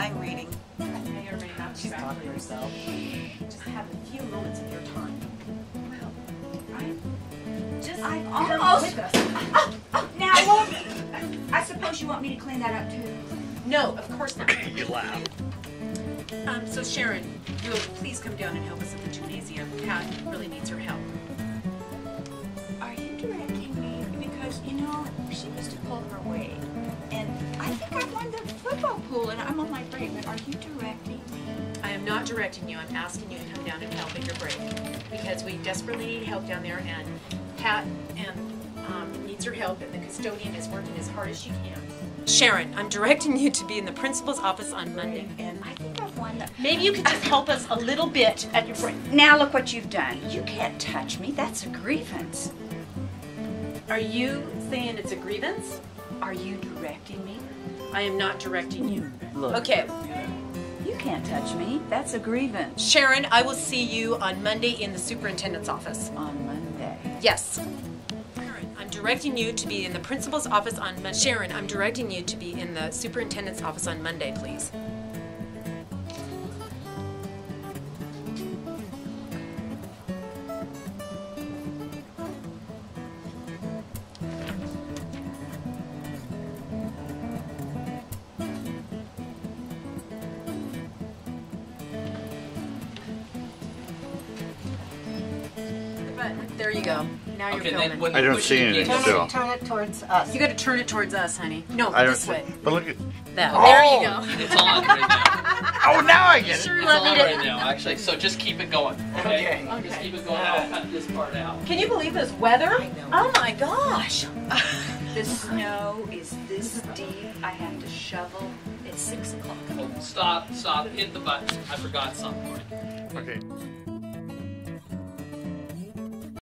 I'm reading. You're ready not to She's talking to herself. Just have a few moments of your time. I'm Come almost. with us. Now, look. I suppose you want me to clean that up too. No, of course not. You laugh. So Sharon, you'll please come down and help us at the gymnasium. Pat really needs her help. Are you directing me? Because, you know, she used to pull her weight. And I think I won the football pool and I'm on my break, but are you directing me? I am not directing you. I'm asking you to come down and help at your break because we desperately need help down there, and Pat needs her help, and the custodian is working as hard as she can. Sharon, I'm directing you to be in the principal's office on Monday. And I think I've won the... Maybe you could just help us a little bit at your break. Now look what you've done. You can't touch me. That's a grievance. Are you saying it's a grievance? Are you directing me? I am not directing you. Look. Okay. You can't touch me. That's a grievance. Sharon, I will see you on Monday in the superintendent's office. On Monday. Yes. Sharon, I'm directing you to be in the principal's office on Monday. Sharon, I'm directing you to be in the superintendent's office on Monday, please. There you go. Now you're filming. I don't see anything still. Turn it towards us. You got to turn it towards us, honey. No, I don't this see. way. But look at. That. Oh. There you go. It's on right now. Oh, now I get it. Sure, It's let me on to. right now, actually. So just keep it going. Okay. Okay. Just keep it going. I'll cut this part out. Can you believe this weather? I know. Oh my gosh. The snow is this deep. I have to shovel. It's 6 o'clock. Oh, stop! Stop! Hit the button. I forgot something. Okay.